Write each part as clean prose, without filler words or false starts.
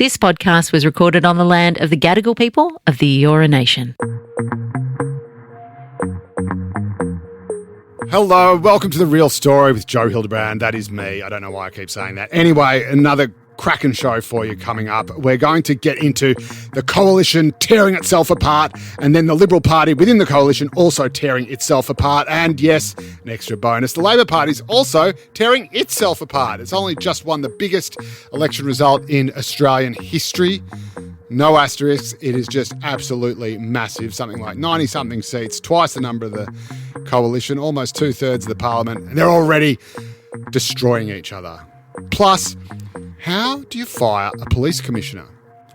This podcast was recorded on the land of the Gadigal people of the Eora Nation. Hello, welcome to The Real Story with Joe Hildebrand. That is me. I don't know why I keep saying that. Anyway, another cracking show for you coming up. We're going to get into the coalition tearing itself apart, and then the Liberal Party within the coalition also tearing itself apart. And yes, an extra bonus, the Labor Party's also tearing itself apart. It's only just won the biggest election result in Australian history. No asterisks. It is just absolutely massive. Something like 90-something seats, twice the number of the coalition, almost 2/3 of the parliament. And they're already destroying each other. Plus, how do you fire a police commissioner?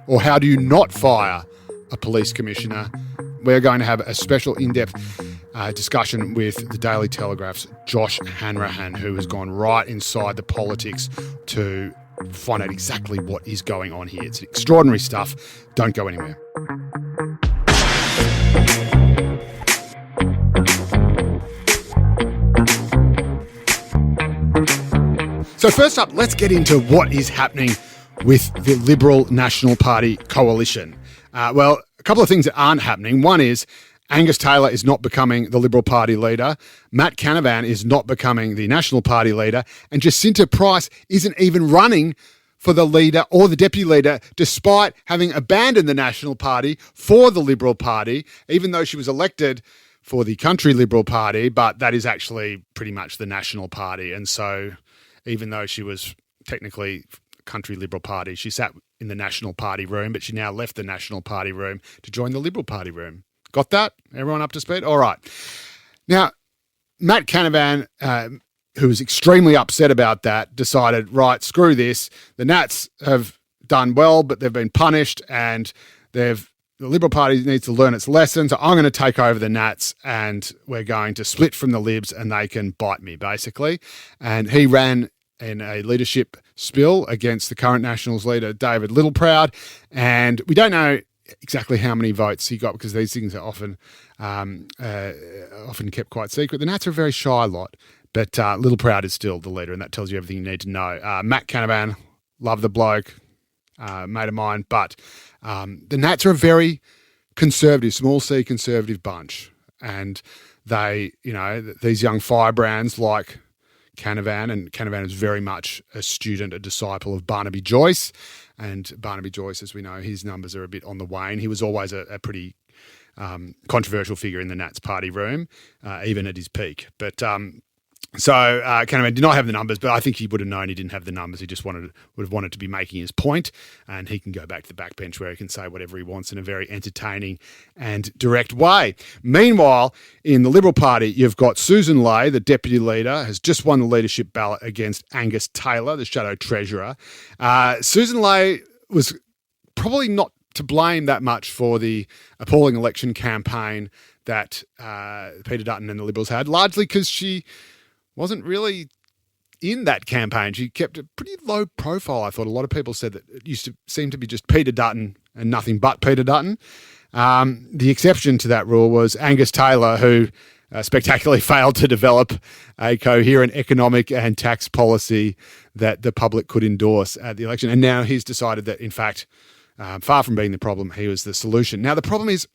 Or how do you not fire a police commissioner? We're going to have a special in-depth discussion with the Daily Telegraph's Josh Hanrahan, who has gone right inside the politics to find out exactly what is going on here. It's extraordinary stuff. Don't go anywhere. So first up, let's get into what is happening with the Liberal National Party coalition. Well, a couple of things that aren't happening. One is Angus Taylor is not becoming the Liberal Party leader. Matt Canavan is not becoming the National Party leader. And Jacinta Price isn't even running for the leader or the deputy leader, despite having abandoned the National Party for the Liberal Party, even though she was elected for the Country Liberal Party. But that is actually pretty much the National Party. And so even though she was technically Country Liberal Party, she sat in the National Party room, but she now left the National Party room to join the Liberal Party room. Got that? Everyone up to speed? All right. Now, Matt Canavan, who was extremely upset about that, decided, right, screw this. The Nats have done well, but they've been punished, and the Liberal Party needs to learn its lesson. So I'm going to take over the Nats, and we're going to split from the Libs, and they can bite me, basically. And he ran in a leadership spill against the current Nationals leader, David Littleproud. And we don't know exactly how many votes he got, because these things are often kept quite secret. The Nats are a very shy lot, but Littleproud is still the leader, and that tells you everything you need to know. Matt Canavan, love the bloke, mate of mine, but the Nats are a very conservative, small C conservative bunch, and they, these young firebrands like Canavan, and Canavan is very much a student, a disciple of Barnaby Joyce. And Barnaby Joyce, as we know, his numbers are a bit on the wane. He was always a pretty controversial figure in the Nats party room, even at his peak. But so Canavan did not have the numbers, but I think he would have known he didn't have the numbers. He just would have wanted to be making his point, and he can go back to the backbench where he can say whatever he wants in a very entertaining and direct way. Meanwhile, in the Liberal Party, you've got Susan Ley, the deputy leader, has just won the leadership ballot against Angus Taylor, the shadow treasurer. Susan Ley was probably not to blame that much for the appalling election campaign that Peter Dutton and the Liberals had, largely because she wasn't really in that campaign. She kept a pretty low profile, I thought. A lot of people said that it used to seem to be just Peter Dutton and nothing but Peter Dutton. The exception to that rule was Angus Taylor, who spectacularly failed to develop a coherent economic and tax policy that the public could endorse at the election. And now he's decided that, in fact, far from being the problem, he was the solution. Now, the problem is,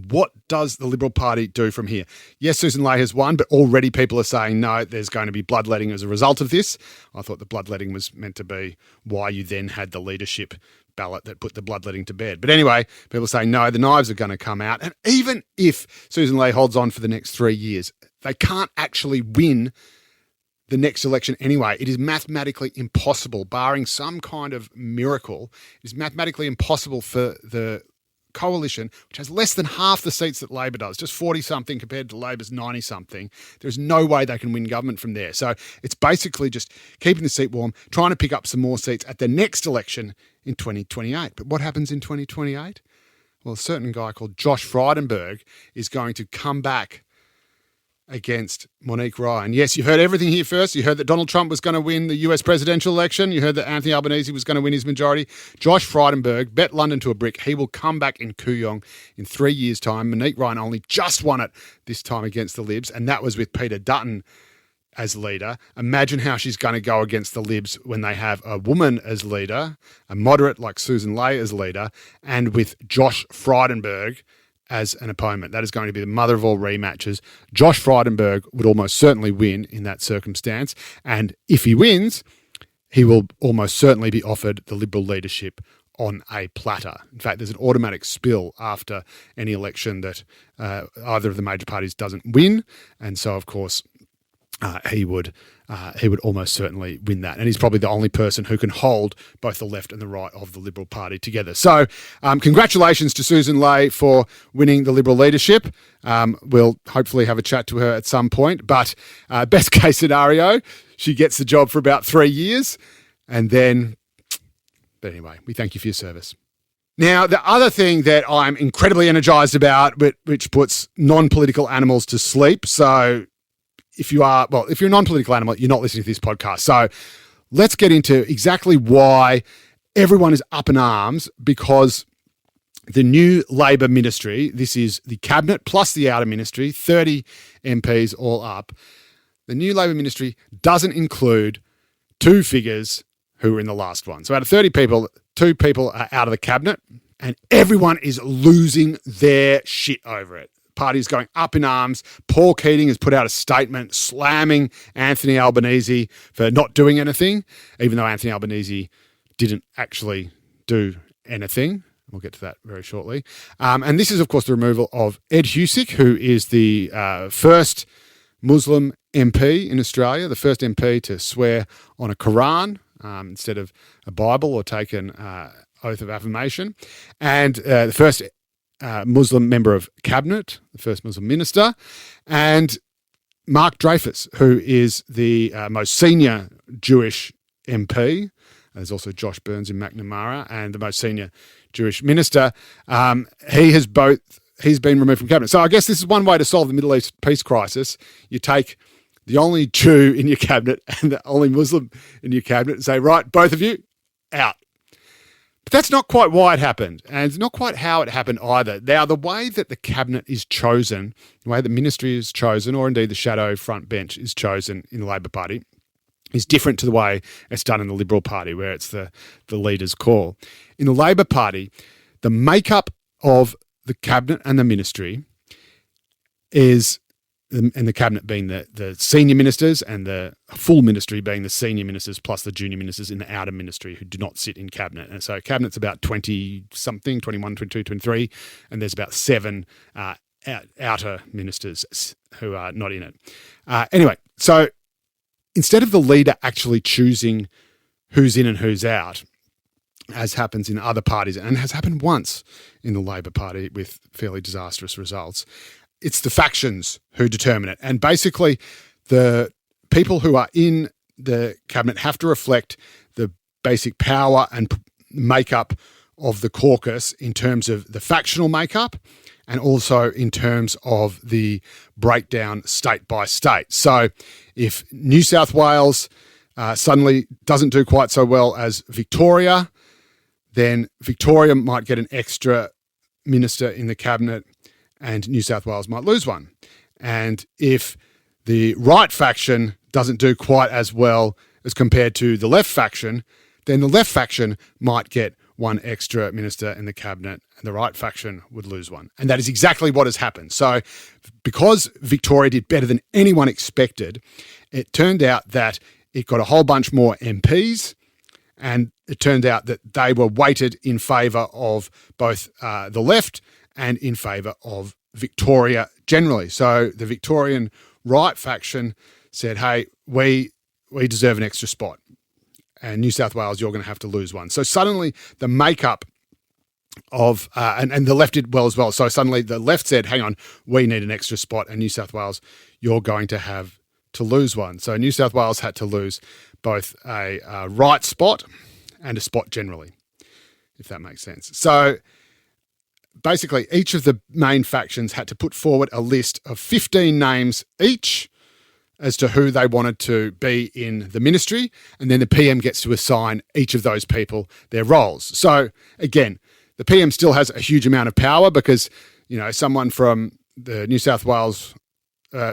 what does the Liberal Party do from here? Yes, Susan Ley has won, but already people are saying, no, there's going to be bloodletting as a result of this. I thought the bloodletting was meant to be why you then had the leadership ballot that put the bloodletting to bed. But anyway, people are saying, no, the knives are going to come out. And even if Susan Ley holds on for the next 3 years, they can't actually win the next election anyway. It is mathematically impossible, barring some kind of miracle, it is mathematically impossible for the coalition, which has less than half the seats that Labor does, just 40-something compared to Labor's 90-something. There's no way they can win government from there. So it's basically just keeping the seat warm, trying to pick up some more seats at the next election in 2028. But what happens in 2028? Well, a certain guy called Josh Frydenberg is going to come back against Monique Ryan. Yes, you heard everything here first. You heard that Donald Trump was going to win the US presidential election. You heard that Anthony Albanese was going to win his majority. Josh Frydenberg, bet London to a brick, he will come back in Kooyong in 3 years' time. Monique Ryan only just won it this time against the Libs, and that was with Peter Dutton as leader. Imagine how she's going to go against the Libs when they have a woman as leader, a moderate like Susan Ley as leader, and with Josh Frydenberg as an opponent. That is going to be the mother of all rematches. Josh Frydenberg would almost certainly win in that circumstance. And if he wins, he will almost certainly be offered the Liberal leadership on a platter. In fact, there's an automatic spill after any election that either of the major parties doesn't win. And so, of course, he would almost certainly win that. And he's probably the only person who can hold both the left and the right of the Liberal Party together. So congratulations to Susan Ley for winning the Liberal leadership. We'll hopefully have a chat to her at some point. But best case scenario, she gets the job for about 3 years. And then, but anyway, we thank you for your service. Now, the other thing that I'm incredibly energised about, which puts non-political animals to sleep. So if you're a non-political animal, you're not listening to this podcast. So let's get into exactly why everyone is up in arms, because the new Labor ministry, this is the cabinet plus the outer ministry, 30 MPs all up. The new Labor ministry doesn't include two figures who were in the last one. So out of 30 people, 2 people are out of the cabinet, and everyone is losing their shit over it. Party's going up in arms. Paul Keating has put out a statement slamming Anthony Albanese for not doing anything, even though Anthony Albanese didn't actually do anything. We'll get to that very shortly. And this is, of course, the removal of Ed Husic, who is the first Muslim MP in Australia, the first MP to swear on a Quran instead of a Bible or take an oath of affirmation, and the first Muslim member of cabinet, the first Muslim minister, and Mark Dreyfus, who is the most senior Jewish MP. There's also Josh Burns in McNamara, and the most senior Jewish minister. He's been removed from cabinet. So I guess this is one way to solve the Middle East peace crisis. You take the only Jew in your cabinet and the only Muslim in your cabinet and say, right, both of you, out. But that's not quite why it happened, and it's not quite how it happened either. Now, the way that the cabinet is chosen, the way the ministry is chosen, or indeed the shadow front bench is chosen in the Labor Party, is different to the way it's done in the Liberal Party, where it's the leader's call. In the Labor Party, the makeup of the cabinet and the ministry is, and the cabinet being the senior ministers and the full ministry being the senior ministers plus the junior ministers in the outer ministry who do not sit in cabinet. And so cabinet's about 20-something, 21, 22, 23, and there's about 7 outer ministers who are not in it. Anyway, so instead of the leader actually choosing who's in and who's out, as happens in other parties and has happened once in the Labor Party with fairly disastrous results, it's the factions who determine it. And basically, the people who are in the cabinet have to reflect the basic power and makeup of the caucus in terms of the factional makeup and also in terms of the breakdown state by state. So if New South Wales suddenly doesn't do quite so well as Victoria, then Victoria might get an extra minister in the cabinet and New South Wales might lose one. And if the right faction doesn't do quite as well as compared to the left faction, then the left faction might get one extra minister in the cabinet and the right faction would lose one. And that is exactly what has happened. So because Victoria did better than anyone expected, it turned out that it got a whole bunch more MPs, and it turned out that they were weighted in favour of both the left and in favour of Victoria generally. So the Victorian right faction said, hey, we deserve an extra spot. And New South Wales, you're going to have to lose one. So suddenly the makeup of, and the left did well as well. So suddenly the left said, hang on, we need an extra spot. And New South Wales, you're going to have to lose one. So New South Wales had to lose both a right spot and a spot generally, if that makes sense. So basically, each of the main factions had to put forward a list of 15 names each as to who they wanted to be in the ministry, and then the PM gets to assign each of those people their roles. So again, the PM still has a huge amount of power because, you know, someone from the New South Wales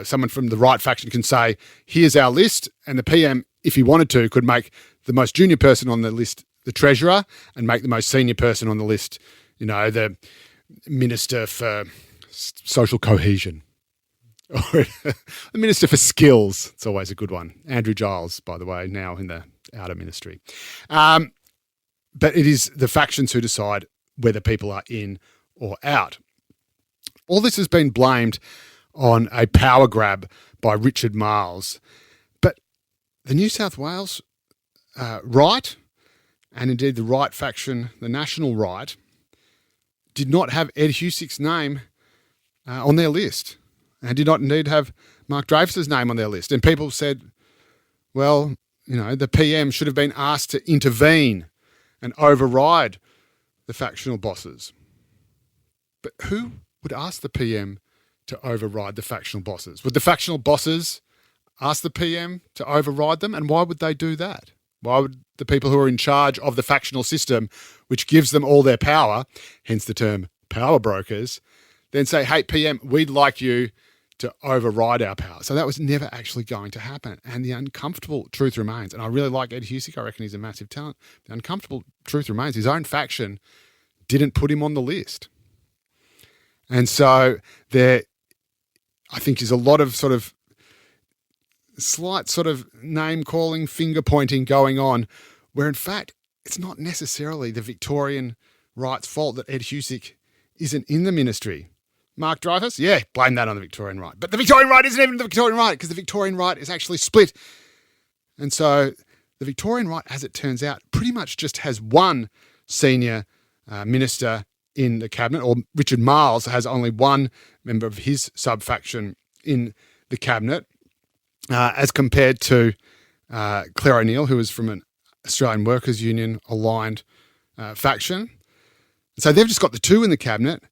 someone from the right faction can say, here's our list, and the PM, if he wanted to, could make the most junior person on the list the treasurer and make the most senior person on the list, the minister for social cohesion or the minister for skills. It's always a good one. Andrew Giles, by the way, now in the outer ministry. But it is the factions who decide whether people are in or out. All this has been blamed on a power grab by Richard Marles. But the New South Wales right, and indeed the right faction, the National Right, did not have Ed Husick's name on their list, and did not indeed have Mark Dreyfus's name on their list. And people said, well, the PM should have been asked to intervene and override the factional bosses. But who would ask the PM to override the factional bosses? Would the factional bosses ask the PM to override them? And why would they do that? Why would the people who are in charge of the factional system, which gives them all their power, hence the term power brokers, then say, hey, PM, we'd like you to override our power? So that was never actually going to happen. And the uncomfortable truth remains, and I really like Ed Husick, I reckon he's a massive talent. The uncomfortable truth remains, his own faction didn't put him on the list. And so there, I think, is a lot of sort of slight sort of name-calling, finger-pointing going on, where in fact it's not necessarily the Victorian right's fault that Ed Husick isn't in the ministry. Mark Dreyfus? Yeah, blame that on the Victorian right. But the Victorian right isn't even the Victorian right, because the Victorian right is actually split. And so the Victorian right, as it turns out, pretty much just has one senior minister in the cabinet, or Richard Marles has only one member of his sub-faction in the cabinet, as compared to Claire O'Neill, who is from an Australian Workers' Union aligned faction. So they've just got the two in the cabinet.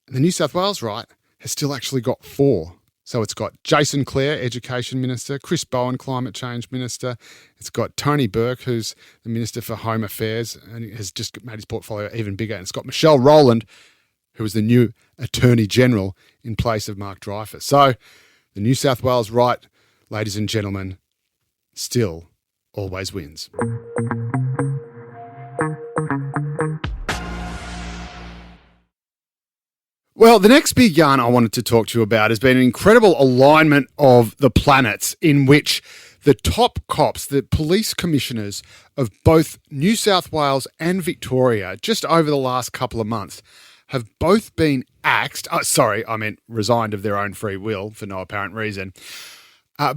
And the New South Wales right has still actually got four. So it's got Jason Clare, Education Minister, Chris Bowen, Climate Change Minister. It's got Tony Burke, who's the Minister for Home Affairs, and he has just made his portfolio even bigger. And it's got Michelle Rowland, who is the new Attorney General in place of Mark Dreyfus. So the New South Wales right, ladies and gentlemen, still always wins. Well, the next big yarn I wanted to talk to you about has been an incredible alignment of the planets in which the top cops, the police commissioners of both New South Wales and Victoria, just over the last couple of months, have both been axed, resigned of their own free will for no apparent reason,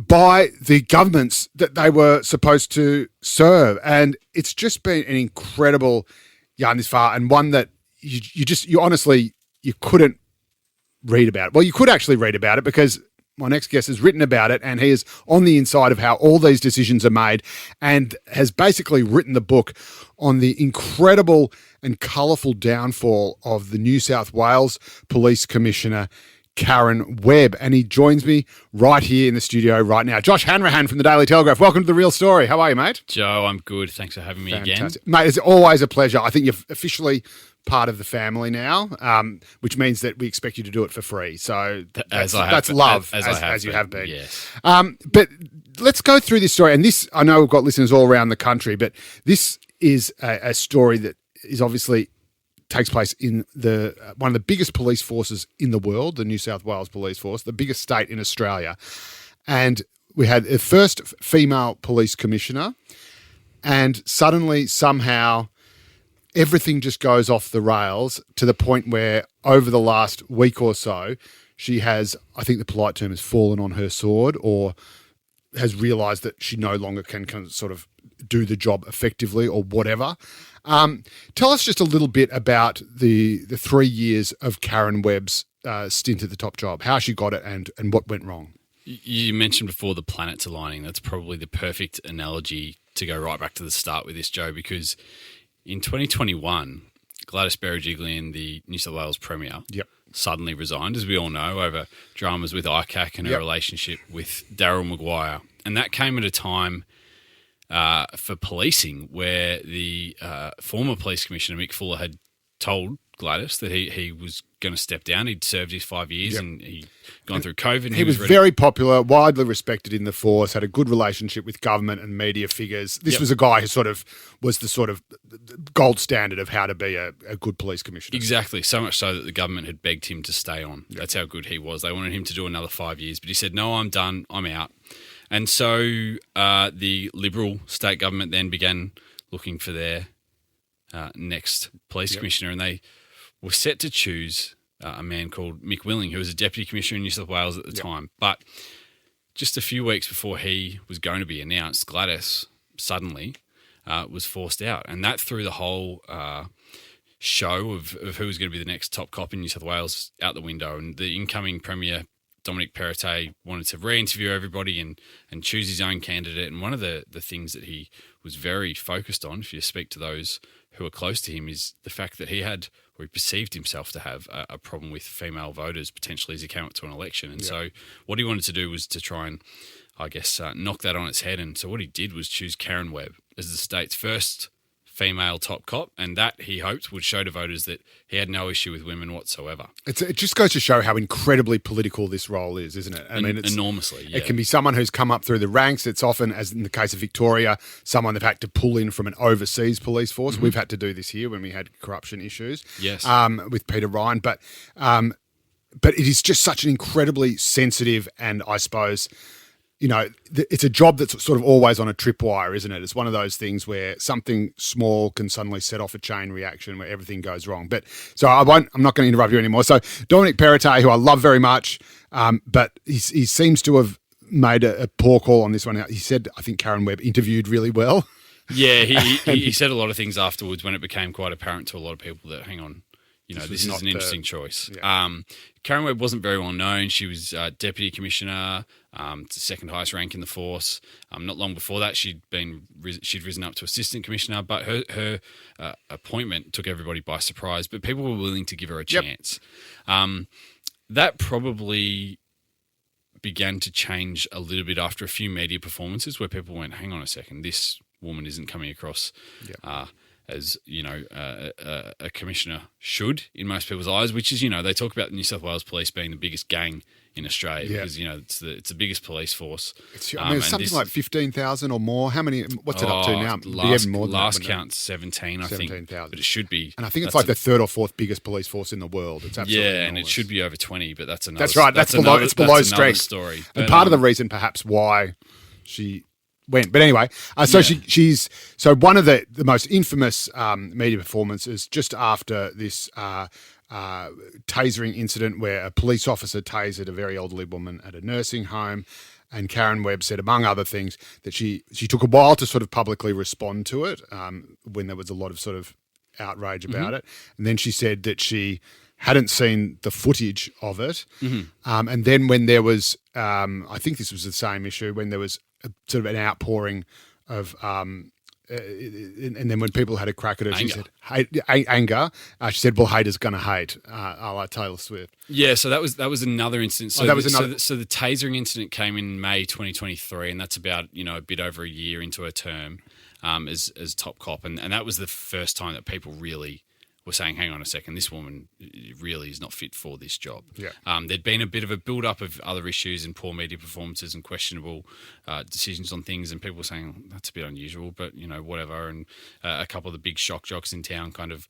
by the governments that they were supposed to serve. And it's just been an incredible yarn this far, and one that you honestly couldn't read about it. Well, you could actually read about it because my next guest has written about it, and he is on the inside of how all these decisions are made and has basically written the book on the incredible and colourful downfall of the New South Wales Police Commissioner, Karen Webb. And he joins me right here in the studio right now. Josh Hanrahan from the Daily Telegraph. Welcome to The Real Story. How are you, mate? Joe, I'm good. Thanks for having me again. Mate, it's always a pleasure. I think you're officially part of the family now, which means that we expect you to do it for free. So that's love, as you have been. Yes. But let's go through this story. And this, I know we've got listeners all around the country, but this is a story that is obviously takes place in one of the biggest police forces in the world, the New South Wales Police Force, the biggest state in Australia. And we had the first female police commissioner, and suddenly, somehow, everything just goes off the rails to the point where over the last week or so, she has, I think the polite term is fallen on her sword, or has realised that she no longer can sort of do the job effectively or whatever. Tell us just a little bit about the 3 years of Karen Webb's stint at the top job, how she got it and what went wrong. You mentioned before the planets aligning. That's probably the perfect analogy to go right back to the start with this, Joe, because in 2021, Gladys Berejiklian, the New South Wales Premier, suddenly resigned, as we all know, over dramas with ICAC and her relationship with Daryl Maguire. And that came at a time for policing where the former police commissioner, Mick Fuller, had told Gladys that he was going to step down. He'd served his 5 years and he'd gone through COVID. And he was ready. very popular, widely respected in the force, had a good relationship with government and media figures. This was a guy who sort of was the sort of gold standard of how to be a good police commissioner. Exactly. So much so that the government had begged him to stay on. That's how good he was. They wanted him to do another 5 years, but he said, no, I'm done. I'm out. And so the Liberal state government then began looking for their next police commissioner, and they were set to choose a man called Mick Willing, who was a deputy commissioner in New South Wales at the time. But just a few weeks before he was going to be announced, Gladys suddenly was forced out, and that threw the whole show of who was going to be the next top cop in New South Wales out the window. And the incoming Premier, Dominic Perrottet, wanted to re-interview everybody and choose his own candidate. And one of the things that he was very focused on, if you speak to those who are close to him, is the fact that he had, or he perceived himself to have, a problem with female voters potentially as he came up to an election. And so what he wanted to do was to try and, I guess, knock that on its head. And so what he did was choose Karen Webb as the state's first female top cop, and that, he hoped, would show to voters that he had no issue with women whatsoever. It just goes to show how incredibly political this role is, isn't it? I mean, it's enormously. Yeah. It can be someone who's come up through the ranks. It's often, as in the case of Victoria, someone they've had to pull in from an overseas police force. We've had to do this here when we had corruption issues. Yes. With Peter Ryan, but it is just such an incredibly sensitive and, I suppose, you know, it's a job that's sort of always on a tripwire, isn't it? It's one of those things where something small can suddenly set off a chain reaction where everything goes wrong. But so I'm not going to interrupt you anymore. So Dominic Perrottet, who I love very much, but he seems to have made a poor call on this one. He said, I think Karen Webb interviewed really well. Yeah, he said a lot of things afterwards when it became quite apparent to a lot of people that, hang on, you know, this is an interesting choice. Yeah. Karen Webb wasn't very well known. She was deputy commissioner, the second highest rank in the force. Not long before that, she'd risen up to assistant commissioner. But her appointment took everybody by surprise. But people were willing to give her a chance. That probably began to change a little bit after a few media performances where people went, "Hang on a second, this woman isn't coming across." As, you know, a commissioner should in most people's eyes, which is, you know, they talk about the New South Wales Police being the biggest gang in Australia because, you know, it's the biggest police force. It's something like 15,000 or more. How many? What's it up to now? Last count's 17, I think. 17,000. But it should be. And I think it's like the third or fourth biggest police force in the world. It's absolutely enormous. and it should be over 20, but that's another. That's right. That's below strength. Story. And part of the reason, perhaps, why she went. But anyway, she's one of the most infamous media performances just after this tasering incident where a police officer tasered a very elderly woman at a nursing home. And Karen Webb said, among other things, that she took a while to sort of publicly respond to it when there was a lot of sort of outrage about it. And then she said that she hadn't seen the footage of it. And then when there was, I think this was the same issue, when there was sort of an outpouring of, and then when people had a crack at her, she said, anger. She said, well, haters gonna hate, a la Taylor Swift. Yeah, so that was another instance. So So the tasering incident came in May 2023, and that's about, you know, a bit over a year into her term as top cop, and that was the first time that people really were saying, hang on a second, this woman really is not fit for this job. Yeah. There'd been a bit of a build-up of other issues and poor media performances and questionable decisions on things, and people were saying, oh, that's a bit unusual, but, you know, whatever. And a couple of the big shock jocks in town kind of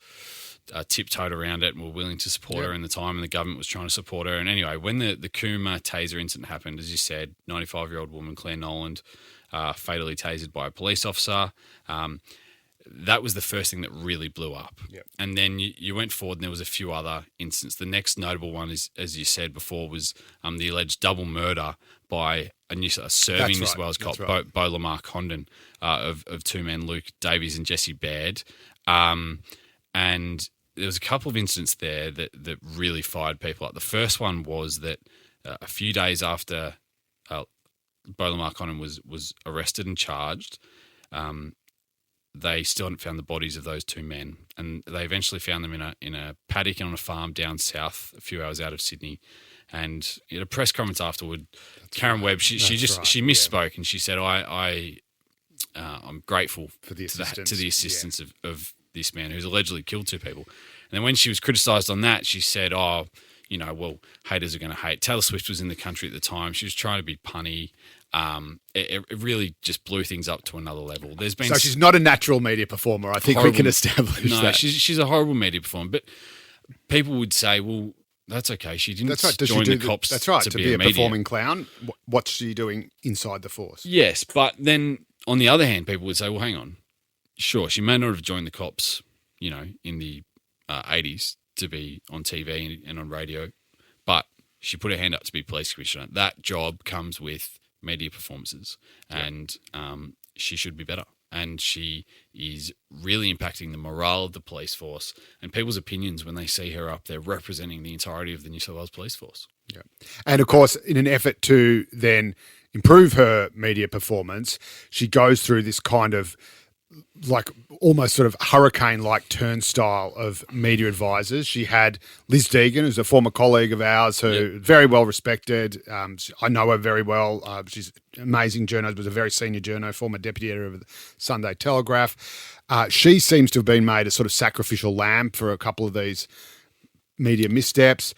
tiptoed around it and were willing to support her in the time, and the government was trying to support her. And anyway, when the Cooma taser incident happened, as you said, 95-year-old woman, Claire Noland, fatally tasered by a police officer. That was the first thing that really blew up. Yep. And then you went forward and there was a few other incidents. The next notable one is, as you said before, was the alleged double murder by a serving New South Wales cop, Bo Lamar Condon, of two men, Luke Davies and Jesse Baird. And there was a couple of incidents there that really fired people up. The first one was that a few days after Bo Lamar Condon was arrested and charged, they still hadn't found the bodies of those two men, and they eventually found them in a paddock on a farm down south, a few hours out of Sydney. And at a press conference afterward, Karen Webb she misspoke and she said, "I'm grateful for the assistance of this man who's allegedly killed 2 people. And then when she was criticised on that, she said, well, haters are going to hate. Taylor Swift was in the country at the time. She was trying to be punny. It really just blew things up to another level. So she's not a natural media performer. I think we can establish that. No, she's a horrible media performer. But people would say, well, that's okay. She didn't join the cops. That's right. To be a media performing clown, what's she doing inside the force? Yes, but then on the other hand, people would say, well, hang on. Sure, she may not have joined the cops, in the 80s to be on TV and on radio, but she put her hand up to be police commissioner. That job comes with media performances, and she should be better. And she is really impacting the morale of the police force and people's opinions when they see her up there representing the entirety of the New South Wales police force. Yeah. And of course, in an effort to then improve her media performance, she goes through this kind of like almost sort of hurricane-like turnstile of media advisors. She had Liz Deegan, who's a former colleague of ours, who very well respected. I know her very well. She's an amazing journalist, was a very senior journo, former deputy editor of the Sunday Telegraph. She seems to have been made a sort of sacrificial lamb for a couple of these media missteps.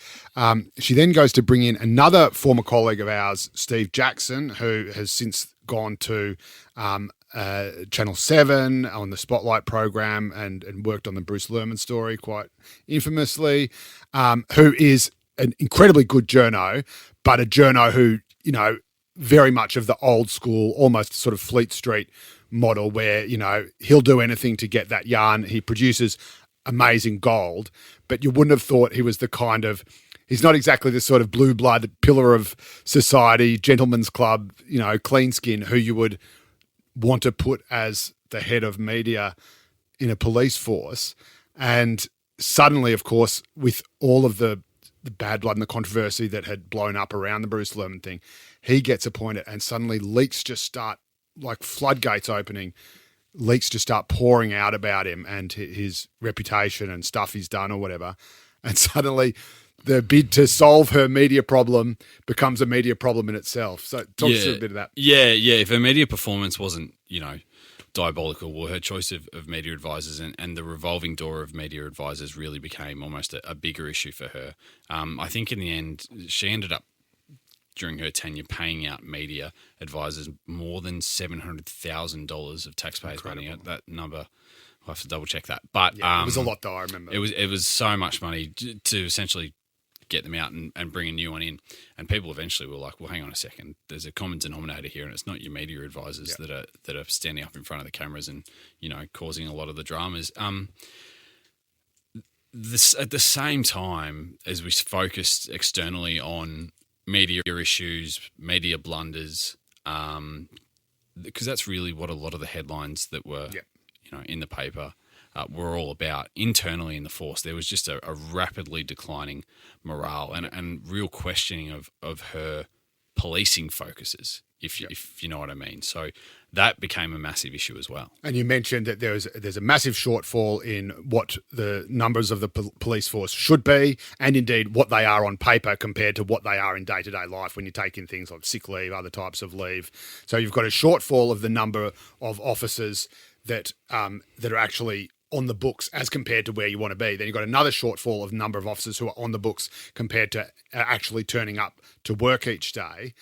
She then goes to bring in another former colleague of ours, Steve Jackson, who has since gone to Channel 7 on the Spotlight program and worked on the Bruce Lerman story quite infamously, who is an incredibly good journo, but a journo who, very much of the old school, almost sort of Fleet Street model where, he'll do anything to get that yarn. He produces amazing gold, but you wouldn't have thought he was the kind of, he's not exactly the sort of blue blood pillar of society, gentleman's club, clean skin who you would want to put as the head of media in a police force. And suddenly, of course, with all of the bad blood and the controversy that had blown up around the Bruce Lerman thing, he gets appointed and suddenly leaks just start, like floodgates opening, leaks just start pouring out about him and his reputation and stuff he's done or whatever. And suddenly the bid to solve her media problem becomes a media problem in itself. So talk us a bit of that. Yeah. If her media performance wasn't, diabolical, well, her choice of media advisors and the revolving door of media advisors really became almost a bigger issue for her. I think in the end, she ended up, during her tenure, paying out media advisors more than $700,000 of taxpayers' money. That number, I'll have to double check that. But it was a lot, though. I remember it was so much money to essentially get them out and bring a new one in. And people eventually were like, well, hang on a second, there's a common denominator here, and it's not your media advisors that are standing up in front of the cameras and causing a lot of the dramas. At the same time as we focused externally on media issues, media blunders, because that's really what a lot of the headlines that were, in the paper were all about. Internally in the force, there was just a rapidly declining morale and real questioning of her policing focuses, if you know what I mean. So that became a massive issue as well. And you mentioned that there's a massive shortfall in what the numbers of the police force should be, and indeed what they are on paper compared to what they are in day-to-day life when you take in things like sick leave, other types of leave. So you've got a shortfall of the number of officers that are actually on the books as compared to where you want to be. Then you've got another shortfall of number of officers who are on the books compared to actually turning up to work each day.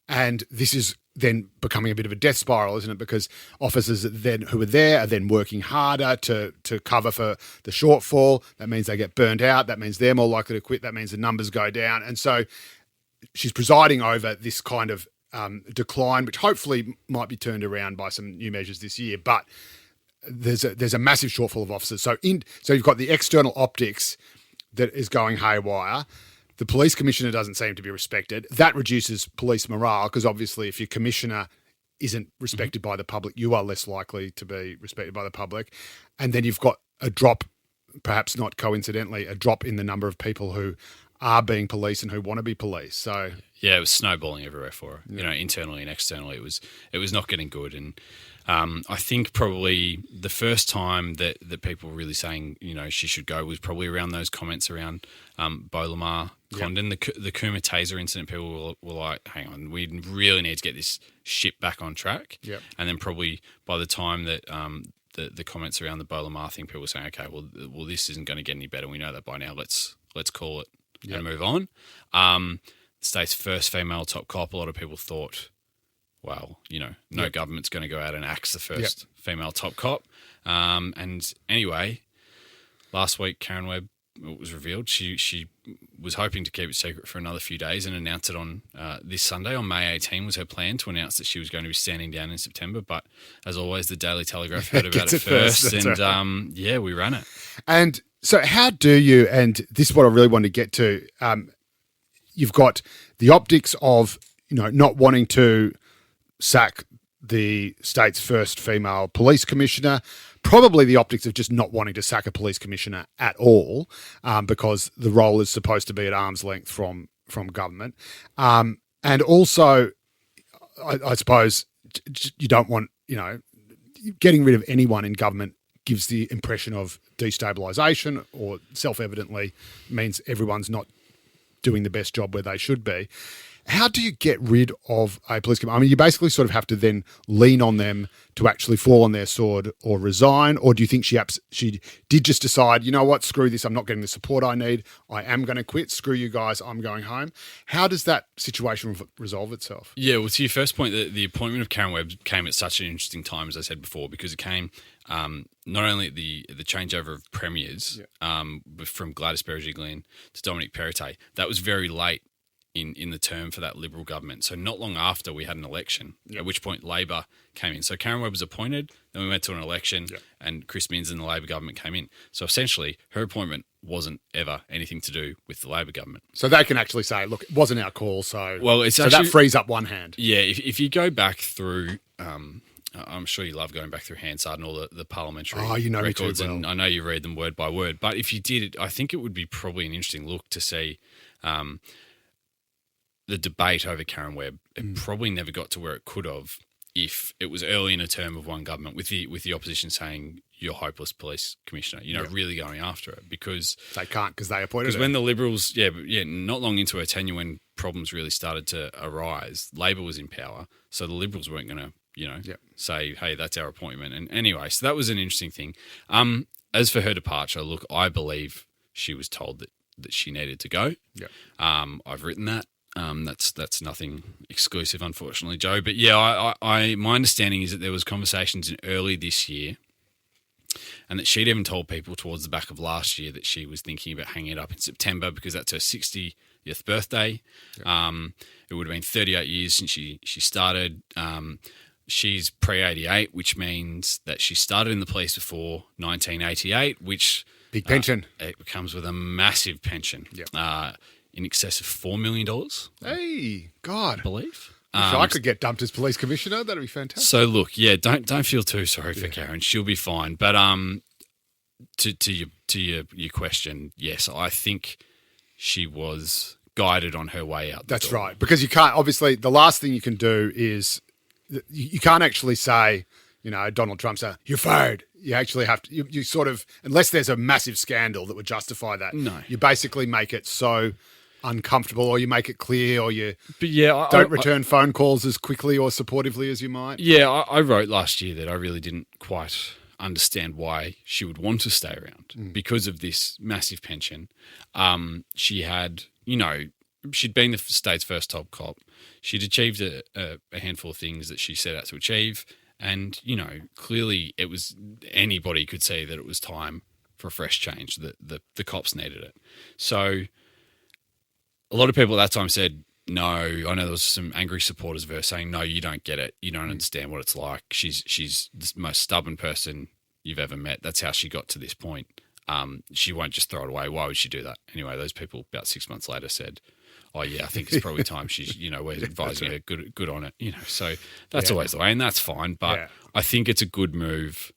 And this is then becoming a bit of a death spiral, isn't it? Because officers then who are there are then working harder to cover for the shortfall. That means they get burnt out. That means they're more likely to quit. That means the numbers go down. And so she's presiding over this kind of decline, which hopefully might be turned around by some new measures this year. But there's a massive shortfall of officers. So you've got the external optics that is going haywire. The police commissioner doesn't seem to be respected. That reduces police morale because obviously if your commissioner isn't respected by the public, you are less likely to be respected by the public. And then you've got a drop, perhaps not coincidentally, a drop in the number of people who are being police and who want to be police. So yeah, it was snowballing everywhere for her. Yeah. Internally and externally, it was not getting good. And I think probably the first time that people were really saying, she should go was probably around those comments around Beau Lamar Condon, the Cooma Taser incident. People were like, hang on, we really need to get this ship back on track. Yep. And then probably by the time that the comments around the Bola Mar thing, people were saying, okay, well, this isn't going to get any better. We know that by now. Let's call it and move on. The state's first female top cop. A lot of people thought, well, no government's going to go out and axe the first female top cop. And anyway, last week, Karen Webb, it was revealed she was hoping to keep it secret for another few days and announce it on this Sunday. On May 18 was her plan to announce that she was going to be standing down in September. But as always, the Daily Telegraph heard about it first. And right. We ran it. And so how do you, and this is what I really want to get to, you've got the optics of, not wanting to sack the state's first female police commissioner, probably the optics of just not wanting to sack a police commissioner at all, because the role is supposed to be at arm's length from government. And also, I suppose you don't want, getting rid of anyone in government gives the impression of destabilisation, or self-evidently means everyone's not doing the best job where they should be. How do you get rid of a police commissioner? I mean, you basically sort of have to then lean on them to actually fall on their sword or resign, or do you think she did just decide, you know what, screw this, I'm not getting the support I need, I am going to quit, screw you guys, I'm going home? How does that situation resolve itself? Yeah, well, to your first point, the appointment of Karen Webb came at such an interesting time, as I said before, because it came not only at the changeover of premiers from Gladys Berejiklian to Dominic Perrottet, that was very late in the term for that Liberal government. So not long after we had an election, at which point Labor came in. So Karen Webb was appointed, then we went to an election, and Chris Minns and the Labor government came in. So essentially, her appointment wasn't ever anything to do with the Labor government. So they can actually say, look, it wasn't our call, so that frees up one hand. Yeah, if you go back through... I'm sure you love going back through Hansard and all the parliamentary records, and I know you read them word by word. But if you did, I think it would be probably an interesting look to see the debate over Karen Webb. It probably never got to where it could have if it was early in a term of one government with the opposition saying, you're hopeless police commissioner, really going after it, because they can't, because they appointed her. Because when the Liberals, not long into her tenure, when problems really started to arise, Labor was in power, so the Liberals weren't going to say, hey, that's our appointment. And anyway, so that was an interesting thing. As for her departure, look, I believe she was told that she needed to go. I've written that. That's nothing exclusive, unfortunately, Joe. But my understanding is that there was conversations in early this year, and that she'd even told people towards the back of last year that she was thinking about hanging it up in September because that's her 60th birthday. It would have been 38 years since she started. She's pre-88, which means that she started in the police before 1988, which... Big pension. It comes with a massive pension. In excess of $4 million. Hey, God. I believe. If I could get dumped as police commissioner, that'd be fantastic. So, look, don't feel too sorry for Karen. She'll be fine. But to your question, yes, I think she was guided on her way out. That's right. Because you can't, obviously, the last thing you can do is, you can't actually say, Donald Trump say, you're fired. You actually have to, you sort of, unless there's a massive scandal that would justify that, you basically make it so uncomfortable, or you make it clear, or you don't return phone calls as quickly or supportively as you might. I wrote last year that I really didn't quite understand why she would want to stay around because of this massive pension. She had, she'd been the state's first top cop. She'd achieved a handful of things that she set out to achieve. And, clearly it was, anybody could see that it was time for a fresh change, that the cops needed it. So a lot of people at that time said, no. I know there was some angry supporters of her saying, no, you don't get it. You don't understand what it's like. She's the most stubborn person you've ever met. That's how she got to this point. She won't just throw it away. Why would she do that? Anyway, those people about 6 months later said, oh, yeah, I think it's probably time she's, we're advising her good on it, So that's always the way, and that's fine. But I think it's a good move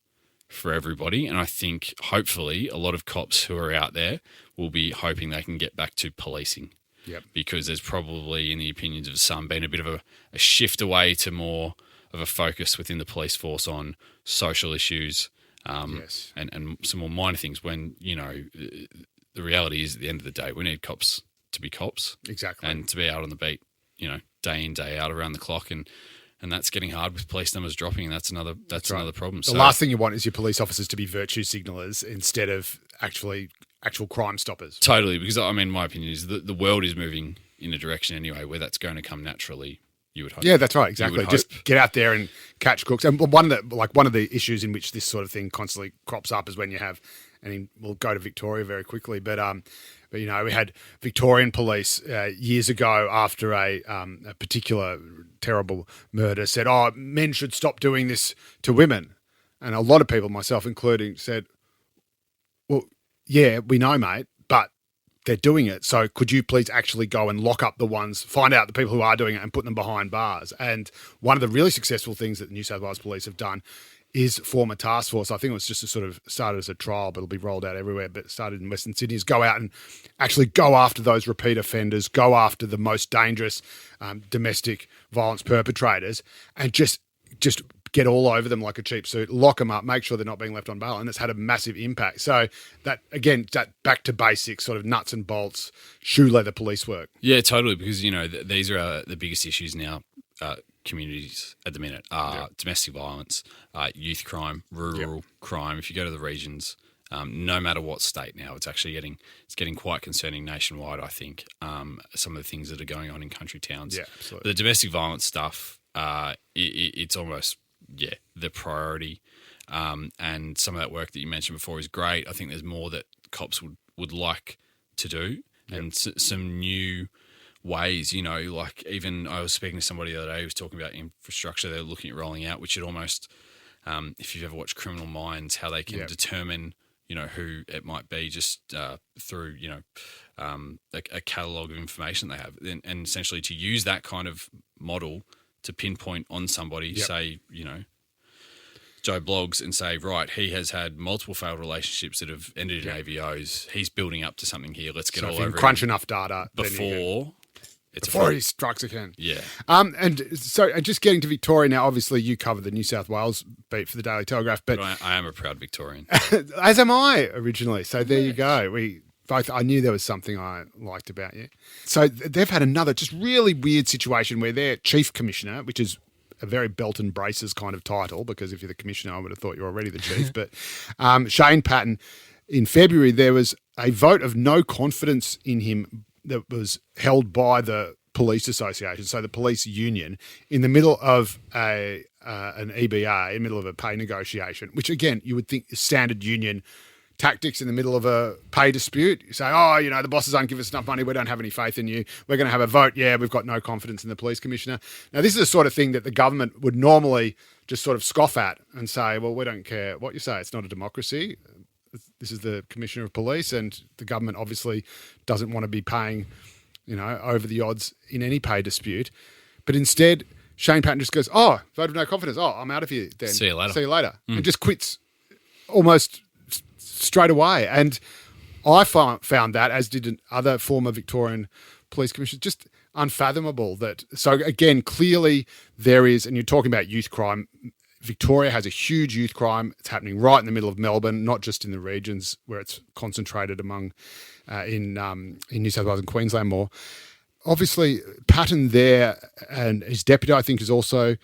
for everybody, and I think hopefully a lot of cops who are out there will be hoping they can get back to policing. Because there's probably, in the opinions of some, been a bit of a shift away to more of a focus within the police force on social issues and some more minor things when, the reality is at the end of the day, we need cops to be cops. Exactly. And to be out on the beat, day in, day out, around the clock. And And that's getting hard with police numbers dropping, and that's another problem. The last thing you want is your police officers to be virtue signalers instead of actual crime stoppers. Totally, because I mean, my opinion is that the world is moving in a direction anyway where that's going to come naturally. You would hope. Yeah, that's right. Exactly. Just get out there and catch crooks. And one of the issues in which this sort of thing constantly crops up is when you have, and we'll go to Victoria very quickly, but you know, we had Victorian police years ago after a particular terrible murder said, "Oh, men should stop doing this to women," and a lot of people, myself including, said, "Well, yeah, we know, mate, but they're doing it. So could you please actually go and lock up the ones, find out the people who are doing it and put them behind bars?" And one of the really successful things that the New South Wales Police have done is form a task force. I think it was just started as a trial, but it'll be rolled out everywhere, but it started in Western Sydney, is go out and actually go after those repeat offenders, go after the most dangerous domestic violence perpetrators and just get all over them like a cheap suit, lock them up, make sure they're not being left on bail, and it's had a massive impact. So that back to basics, sort of nuts and bolts, shoe leather police work. Yeah, totally, because, you know, these are the biggest issues now, communities at the minute are domestic violence, youth crime, rural crime. If you go to the regions, no matter what state now, it's actually getting quite concerning nationwide, I think, some of the things that are going on in country towns. Yeah, absolutely. The domestic violence stuff, it's almost the priority, and some of that work that you mentioned before is great. I think there's more that cops would like to do, and some new ways, you know, like even I was speaking to somebody the other day who was talking about infrastructure they're looking at rolling out, which it almost, if you've ever watched Criminal Minds, how they can determine, you know, who it might be just through, you know, a catalogue of information they have, and essentially to use that kind of model to pinpoint on somebody, say, you know, Joe Bloggs, and say, right, he has had multiple failed relationships that have ended in AVOs. He's building up to something here. Let's get all over crunch enough data before he strikes again. Yeah. And so just getting to Victoria now, obviously you cover the New South Wales beat for the Daily Telegraph, but I am a proud Victorian. as am I originally. So there you go. I knew there was something I liked about you. So they've had another just really weird situation where their chief commissioner, which is a very belt and braces kind of title, because if you're the commissioner, I would have thought you're already the chief. But Shane Patton, in February, there was a vote of no confidence in him that was held by the police association, so the police union, in the middle of an EBA, in the middle of a pay negotiation, which again, you would think is standard union tactics in the middle of a pay dispute. You say, oh, you know, the bosses don't give us enough money. We don't have any faith in you. We're going to have a vote. Yeah, we've got no confidence in the police commissioner. Now, this is the sort of thing that the government would normally just sort of scoff at and say, well, we don't care what you say. It's not a democracy. This is the commissioner of police, and the government obviously doesn't want to be paying, you know, over the odds in any pay dispute. But instead, Shane Patton just goes, oh, vote of no confidence. Oh, I'm out of here then. See you later. And just quits almost straight away. And I found that, as did other former Victorian police commissioners, just unfathomable. So again, clearly there is, and you're talking about youth crime, Victoria has a huge youth crime. It's happening right in the middle of Melbourne, not just in the regions where it's concentrated among in New South Wales and Queensland more. Obviously, Patton there and his deputy, I think, has also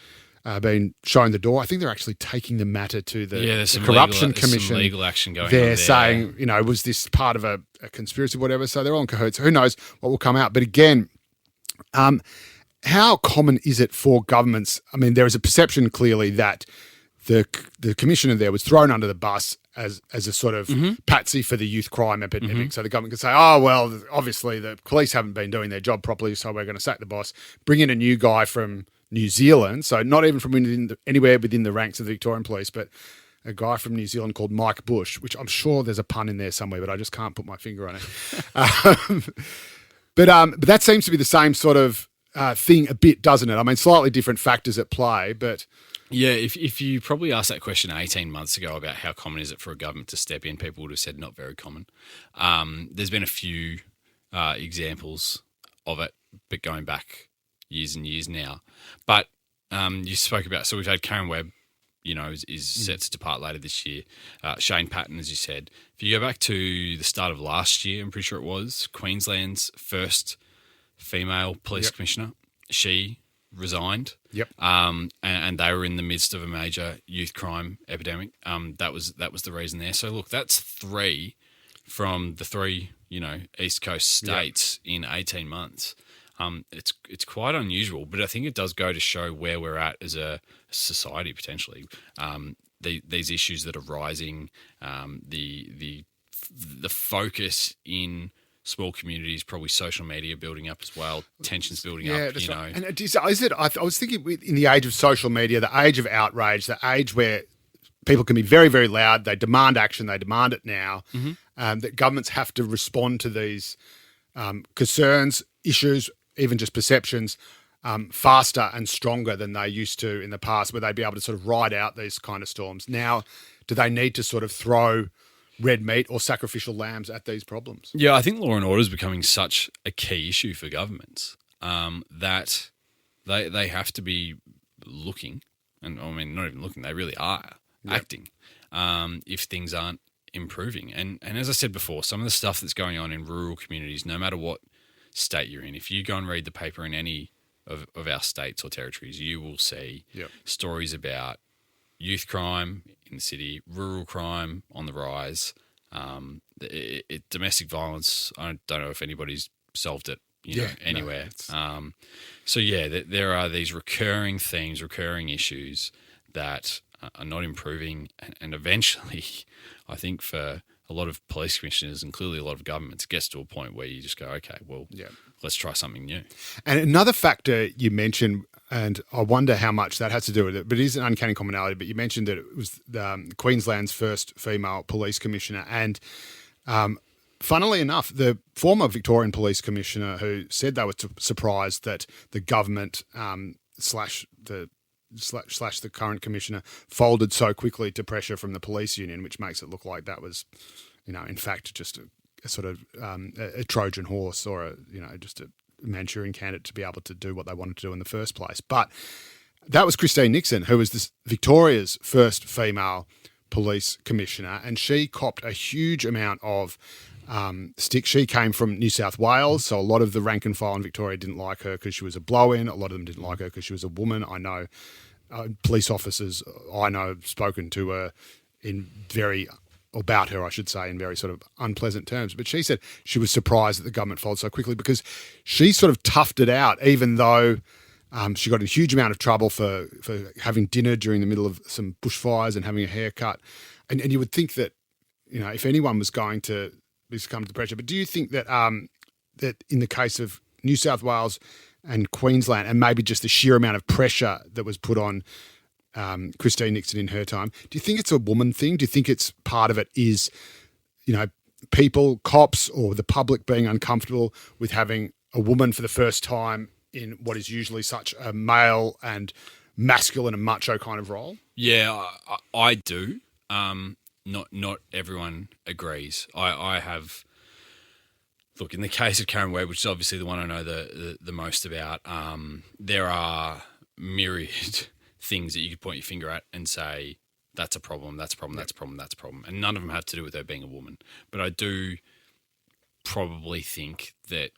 been shown the door. I think they're actually taking the matter to the Corruption Commission. Some legal action going on there. They're saying, you know, was this part of a conspiracy or whatever? So they're all in cahoots. Who knows what will come out? But again, how common is it for governments? I mean, there is a perception clearly that the commissioner there was thrown under the bus as a sort of patsy for the youth crime epidemic. So the government can say, oh, well, obviously the police haven't been doing their job properly, so we're going to sack the boss, bring in a new guy from New Zealand, so not even from anywhere within the ranks of the Victorian police, but a guy from New Zealand called Mike Bush, which I'm sure there's a pun in there somewhere, but I just can't put my finger on it. But that seems to be the same sort of thing a bit, doesn't it? I mean, slightly different factors at play, but... Yeah, if you probably asked that question 18 months ago about how common is it for a government to step in, people would have said not very common. There's been a few examples of it, but going back years and years now. But you spoke about, so we've had Karen Webb, you know, is set to depart later this year. Shane Patton, as you said. If you go back to the start of last year, I'm pretty sure it was, Queensland's first female police commissioner, she resigned. Yep. And they were in the midst of a major youth crime epidemic. That was the reason there. So look, that's 3 from the 3, East Coast states in 18 months. It's quite unusual, but I think it does go to show where we're at as a society potentially. These issues that are rising, the focus in small communities, probably social media building up as well, tensions building up. That's right. And is it? I was thinking in the age of social media, the age of outrage, the age where people can be very, very loud. They demand action. They demand it now. That governments have to respond to these concerns, issues, even just perceptions, faster and stronger than they used to in the past, where they'd be able to sort of ride out these kind of storms. Now, do they need to sort of throw red meat or sacrificial lambs at these problems? Yeah, I think law and order is becoming such a key issue for governments that they have to be looking, and I mean, not even looking, they really are acting if things aren't improving. And as I said before, some of the stuff that's going on in rural communities, no matter what state you're in, if you go and read the paper in any of our states or territories, you will see stories about youth crime in the city, rural crime on the rise, domestic violence. I don't know if anybody's solved it anywhere. There are these recurring themes, recurring issues that are not improving, and eventually I think for a lot of police commissioners and clearly a lot of governments, it gets to a point where you just go, okay, well, let's try something new. And another factor you mentioned, and I wonder how much that has to do with it, but it is an uncanny commonality, but you mentioned that it was Queensland's first female police commissioner. And funnily enough, the former Victorian police commissioner who said they were surprised that the government slash the current commissioner folded so quickly to pressure from the police union, which makes it look like that was, in fact, just a sort of a Trojan horse or just a Manchurian candidate to be able to do what they wanted to do in the first place. But that was Christine Nixon, who was Victoria's first female police commissioner, and she copped a huge amount of stick. She came from New South Wales, so a lot of the rank and file in Victoria didn't like her because she was a blow-in. A lot of them didn't like her because she was a woman. I know police officers have spoken to her about her, I should say, in very sort of unpleasant terms. But she said she was surprised that the government folded so quickly because she sort of toughed it out, even though she got in a huge amount of trouble for having dinner during the middle of some bushfires and having a haircut. And you would think that, if anyone was going to succumb to the pressure. But do you think that that in the case of New South Wales and Queensland, and maybe just the sheer amount of pressure that was put on Christine Nixon in her time, do you think it's a woman thing? Do you think it's part of it is, people, cops or the public being uncomfortable with having a woman for the first time in what is usually such a male and masculine and macho kind of role? Yeah, I do. Not everyone agrees. I have... Look, in the case of Karen Webb, which is obviously the one I know the most about, there are myriad things that you could point your finger at and say, that's a problem, that's a problem, that's a problem, that's a problem. And none of them have to do with her being a woman. But I do probably think that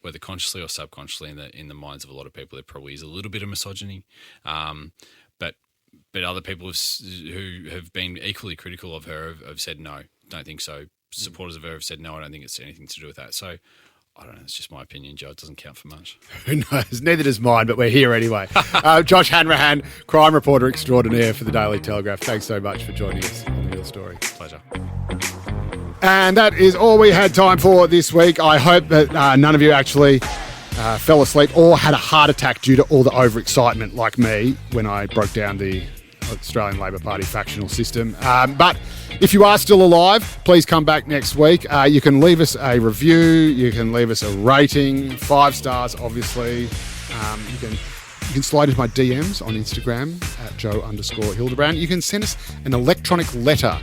whether consciously or subconsciously in the minds of a lot of people, there probably is a little bit of misogyny. But other people who have been equally critical of her have said, no, don't think so. Supporters of her have said, no, I don't think it's anything to do with that. So, I don't know. It's just my opinion, Joe. It doesn't count for much. Who knows? Neither does mine, but we're here anyway. Josh Hanrahan, crime reporter extraordinaire for the Daily Telegraph. Thanks so much for joining us on The Real Story. Pleasure. And that is all we had time for this week. I hope that none of you actually fell asleep or had a heart attack due to all the overexcitement like me when I broke down the Australian Labor Party factional system. But if you are still alive, please come back next week. You can leave us a review. You can leave us a rating, 5 stars, obviously. You can slide into my DMs on Instagram at Joe_Hildebrand. You can send us an electronic letter.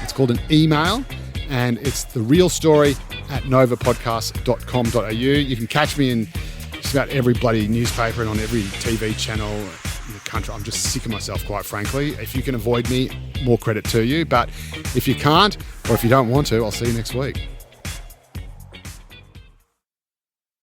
It's called an email, and it's therealstory@novapodcast.com.au. You can catch me in just about every bloody newspaper and on every TV channel in the country. I'm just sick of myself, quite frankly. If you can avoid me, more credit to you. But if you can't, or if you don't want to, I'll see you next week.